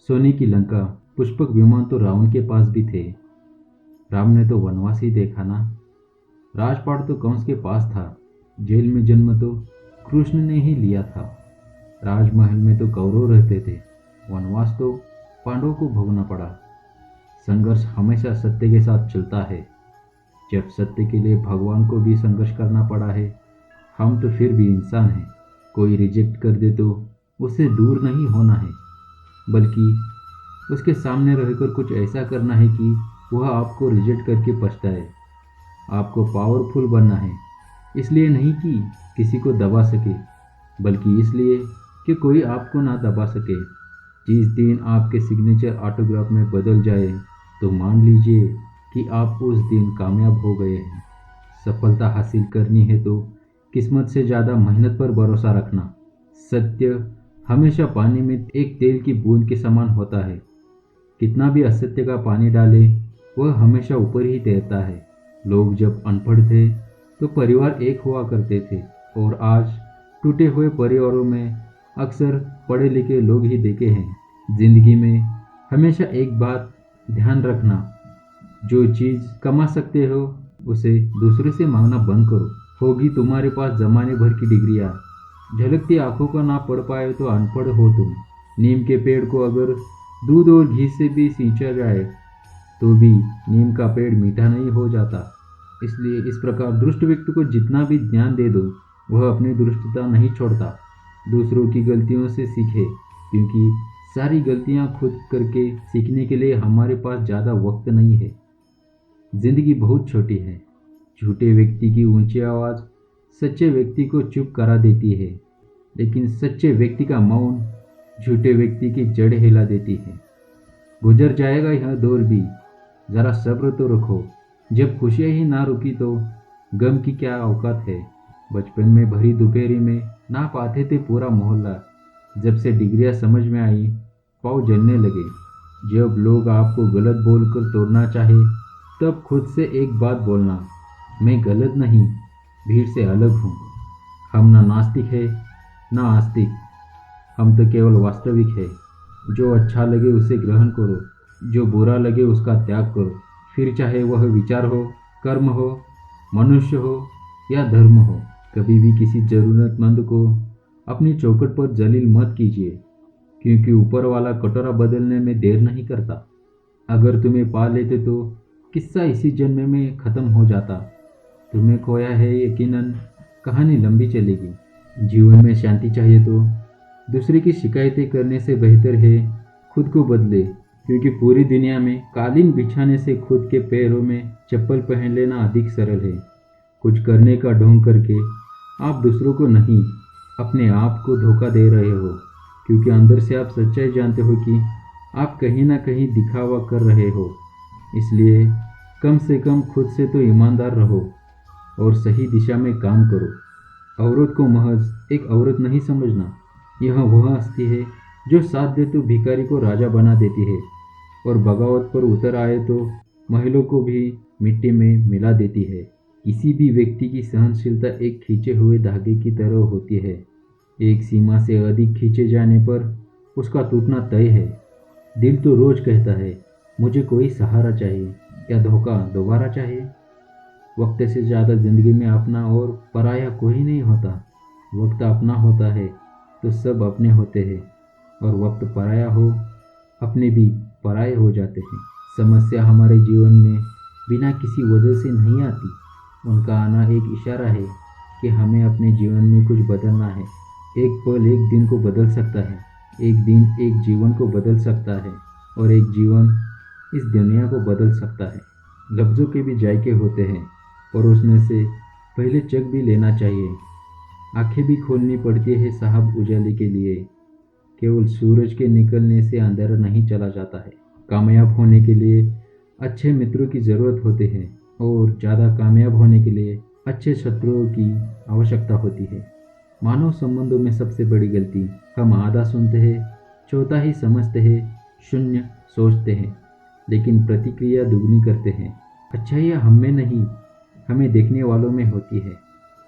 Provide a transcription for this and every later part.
सोने की लंका, पुष्पक विमान तो रावण के पास भी थे। राम ने तो वनवास ही देखा ना। राजपाट तो कंस के पास था। जेल में जन्म तो कृष्ण ने ही लिया था। राजमहल में तो कौरव रहते थे। वनवास तो पांडवों को भोगना पड़ा। संघर्ष हमेशा सत्य के साथ चलता है। जब सत्य के लिए भगवान को भी संघर्ष करना पड़ा है। हम तो फिर भी इंसान हैं। कोई रिजेक्ट कर दे तो उससे दूर नहीं होना है, बल्कि उसके सामने रहकर कुछ ऐसा करना है कि वह आपको रिजेक्ट करके पछताए। आपको पावरफुल बनना है, इसलिए नहीं कि किसी को दबा सके, बल्कि इसलिए कि कोई आपको ना दबा सके। जिस दिन आपके सिग्नेचर ऑटोग्राफ में बदल जाए तो मान लीजिए कि आप उस दिन कामयाब हो गए हैं। सफलता हासिल करनी है तो किस्मत से ज़्यादा मेहनत पर भरोसा रखना। सत्य हमेशा पानी में एक तेल की बूंद के समान होता है। कितना भी असत्य का पानी डाले, वह हमेशा ऊपर ही तैरता है। लोग जब अनपढ़ थे तो परिवार एक हुआ करते थे, और आज टूटे हुए परिवारों में अक्सर पढ़े लिखे लोग ही देखे हैं। जिंदगी में हमेशा एक बात ध्यान रखना, जो चीज़ कमा सकते हो उसे दूसरे से मांगना बंद करो। होगी तुम्हारे पास जमाने भर की डिग्रियाँ, झलकती आंखों को ना पढ़ पाए तो अनपढ़ हो तुम। नीम के पेड़ को अगर दूध और घी से भी सींचा जाए तो भी नीम का पेड़ मीठा नहीं हो जाता। इसलिए इस प्रकार दुष्ट व्यक्ति को जितना भी ज्ञान दे दो, वह अपनी दुष्टता नहीं छोड़ता। दूसरों की गलतियों से सीखे, क्योंकि सारी गलतियां खुद करके सीखने के लिए हमारे पास ज़्यादा वक्त नहीं है। जिंदगी बहुत छोटी है। झूठे व्यक्ति की ऊंची आवाज़ सच्चे व्यक्ति को चुप करा देती है, लेकिन सच्चे व्यक्ति का मौन झूठे व्यक्ति की जड़ हिला देती है। गुजर जाएगा यह दौर भी, ज़रा सब्र तो रखो। जब खुशियाँ ही ना रुकी तो गम की क्या औकात है। बचपन में भरी दोपहरी में ना पाते थे पूरा मोहल्ला। जब से डिग्रियाँ समझ में आई, पाँव जलने लगे। जब लोग आपको गलत बोलकर तोड़ना चाहे, तब खुद से एक बात बोलना, मैं गलत नहीं, भीड़ से अलग हूँ। हम ना नास्तिक है ना आस्तिक, हम तो केवल वास्तविक है। जो अच्छा लगे उसे ग्रहण करो, जो बुरा लगे उसका त्याग करो। फिर चाहे वह विचार हो, कर्म हो, मनुष्य हो या धर्म हो। कभी भी किसी जरूरतमंद को अपनी चौखट पर जलील मत कीजिए, क्योंकि ऊपर वाला कटोरा बदलने में देर नहीं करता। अगर तुम्हें पा लेते तो किस्सा इसी जन्म में ख़त्म हो जाता। तुम्हें खोया है यकीनन कहानी लंबी चलेगी। जीवन में शांति चाहिए तो दूसरे की शिकायतें करने से बेहतर है खुद को बदले, क्योंकि पूरी दुनिया में कालीन बिछाने से खुद के पैरों में चप्पल पहन लेना अधिक सरल है। कुछ करने का ढोंग करके आप दूसरों को नहीं, अपने आप को धोखा दे रहे हो, क्योंकि अंदर से आप सच्चाई जानते हो कि आप कहीं ना कहीं दिखावा कर रहे हो। इसलिए कम से कम खुद से तो ईमानदार रहो और सही दिशा में काम करो। औरत को महज एक औरत नहीं समझना। यह वह हस्ती है जो साथ दे तो भिखारी को राजा बना देती है, और बगावत पर उतर आए तो महिलाओं को भी मिट्टी में मिला देती है। किसी भी व्यक्ति की सहनशीलता एक खींचे हुए धागे की तरह होती है। एक सीमा से अधिक खींचे जाने पर उसका टूटना तय है। दिल तो रोज कहता है, मुझे कोई सहारा चाहिए, या धोखा दोबारा चाहिए। वक्त से ज़्यादा जिंदगी में अपना और पराया कोई नहीं होता। वक्त अपना होता है तो सब अपने होते हैं, और वक्त पराया हो, अपने भी पराये हो जाते हैं। समस्या हमारे जीवन में बिना किसी वजह से नहीं आती। उनका आना एक इशारा है कि हमें अपने जीवन में कुछ बदलना है। एक पल एक दिन को बदल सकता है, एक दिन एक जीवन को बदल सकता है, और एक जीवन इस दुनिया को बदल सकता है। लफ्ज़ों के भी जायके होते हैं, और उसमें से पहले चख भी लेना चाहिए। आंखें भी खोलनी पड़ती है साहब उजाले के लिए। केवल सूरज के निकलने से अंधेरा नहीं चला जाता है। कामयाब होने के लिए अच्छे मित्रों की ज़रूरत होती है, और ज़्यादा कामयाब होने के लिए अच्छे शत्रुओं की आवश्यकता होती है। मानव संबंधों में सबसे बड़ी गलती, हम आधा सुनते हैं, चौथा ही समझते हैं, शून्य सोचते हैं, लेकिन प्रतिक्रिया दुगनी करते हैं। अच्छाइयाँ हम में नहीं, हमें देखने वालों में होती है।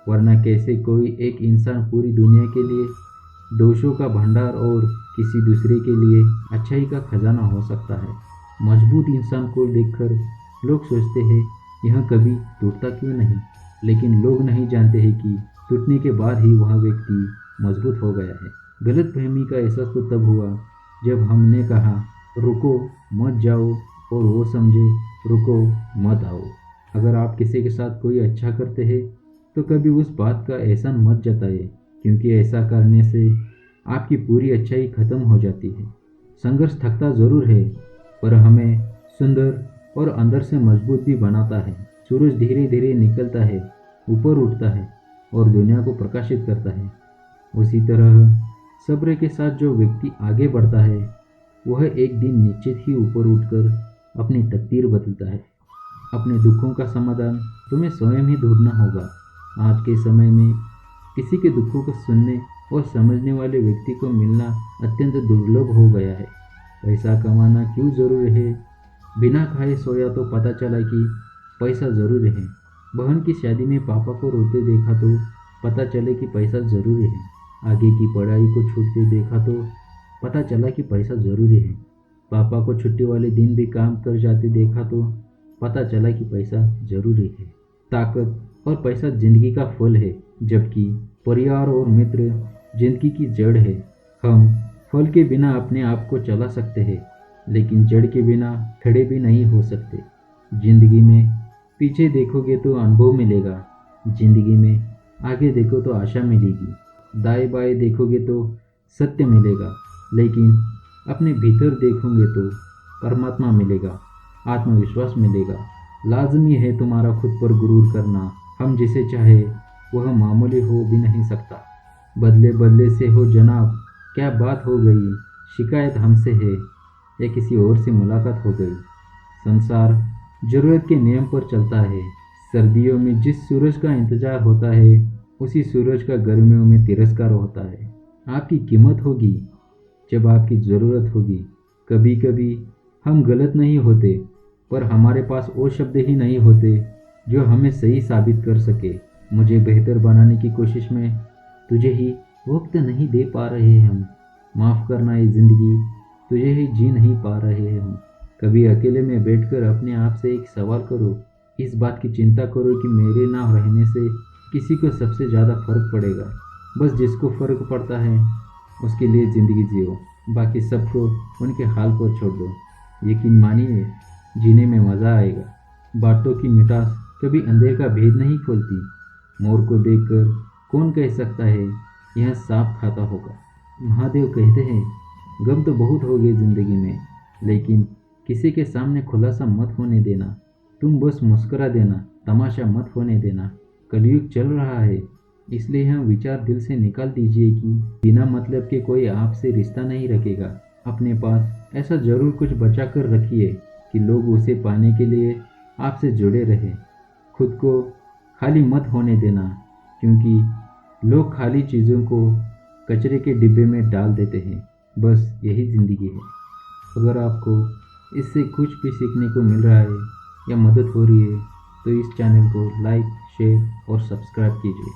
वरना कैसे कोई एक इंसान पूरी दुनिया के लिए दोषों का भंडार और किसी दूसरे के लिए अच्छाई का खजाना हो सकता है। मजबूत इंसान को देखकर लोग सोचते हैं यह कभी टूटता क्यों नहीं, लेकिन लोग नहीं जानते हैं कि टूटने के बाद ही वह व्यक्ति मजबूत हो गया है। गलतफहमी का एहसास तो तब हुआ जब हमने कहा रुको मत जाओ और वो समझे रुको मत आओ। अगर आप किसी के साथ कोई अच्छा करते हैं तो कभी उस बात का एहसान मत जताइए, क्योंकि ऐसा करने से आपकी पूरी अच्छाई खत्म हो जाती है। संघर्ष थकता ज़रूर है, पर हमें सुंदर और अंदर से मजबूत भी बनाता है। सूरज धीरे धीरे निकलता है, ऊपर उठता है और दुनिया को प्रकाशित करता है। उसी तरह सब्र के साथ जो व्यक्ति आगे बढ़ता है वह एक दिन निश्चित ही ऊपर उठकर अपनी तकदीर बदलता है। अपने दुखों का समाधान तुम्हें स्वयं ही ढूंढना होगा। आज के समय में किसी के दुखों को सुनने और समझने वाले व्यक्ति को मिलना अत्यंत दुर्लभ हो गया है। पैसा कमाना क्यों जरूरी है? बिना खाए सोया तो पता चला कि पैसा ज़रूरी है। बहन की शादी में पापा को रोते देखा तो पता चले कि पैसा ज़रूरी है। आगे की पढ़ाई को छूटते देखा तो पता चला कि पैसा ज़रूरी है। पापा को छुट्टी वाले दिन भी काम कर जाते देखा तो पता चला कि पैसा ज़रूरी है। ताकत और पैसा जिंदगी का फल है, जबकि परिवार और मित्र जिंदगी की जड़ है। हम फल के बिना अपने आप को चला सकते हैं, लेकिन जड़ के बिना खड़े भी नहीं हो सकते। जिंदगी में पीछे देखोगे तो अनुभव मिलेगा, जिंदगी में आगे देखो तो आशा मिलेगी। दाएं बाएं देखोगे तो सत्य मिलेगा, लेकिन अपने भीतर देखोगे तो परमात्मा मिलेगा, आत्मविश्वास मिलेगा। लाजमी है तुम्हारा खुद पर गुरूर करना। हम जिसे चाहे वह मामूली हो भी नहीं सकता। बदले बदले से हो जनाब, क्या बात हो गई? शिकायत हमसे है या किसी और से मुलाकात हो गई? संसार जरूरत के नियम पर चलता है। सर्दियों में जिस सूरज का इंतजार होता है उसी सूरज का गर्मियों में तिरस्कार होता है। आपकी कीमत होगी जब आपकी ज़रूरत होगी। कभी कभी हम गलत नहीं होते, पर हमारे पास वो शब्द ही नहीं होते जो हमें सही साबित कर सके। मुझे बेहतर बनाने की कोशिश में तुझे ही वक्त नहीं दे पा रहे हैं हम। माफ़ करना ये ज़िंदगी तुझे ही जी नहीं पा रहे हैं हम। कभी अकेले में बैठकर अपने आप से एक सवाल करो, इस बात की चिंता करो कि मेरे ना रहने से किसी को सबसे ज़्यादा फ़र्क पड़ेगा। बस जिसको फ़र्क पड़ता है उसके लिए ज़िंदगी जियो, बाकी सबको उनके हाल पर छोड़ दो। यकीन मानिए जीने में मज़ा आएगा। बातों की मिठास कभी अंधेर का भेद नहीं खोलती। मोर को देखकर कौन कह सकता है यह सांप खाता होगा? महादेव कहते हैं गम तो बहुत हो गए ज़िंदगी में, लेकिन किसी के सामने खुलासा मत होने देना। तुम बस मुस्कुरा देना, तमाशा मत होने देना। कलयुग चल रहा है, इसलिए यह विचार दिल से निकाल दीजिए कि बिना मतलब के कोई आपसे रिश्ता नहीं रखेगा। अपने पास ऐसा ज़रूर कुछ बचा कर रखिए कि लोग उसे पाने के लिए आपसे जुड़े रहें। खुद को खाली मत होने देना, क्योंकि लोग खाली चीज़ों को कचरे के डिब्बे में डाल देते हैं। बस यही ज़िंदगी है। अगर आपको इससे कुछ भी सीखने को मिल रहा है या मदद हो रही है तो इस चैनल को लाइक, शेयर और सब्सक्राइब कीजिए।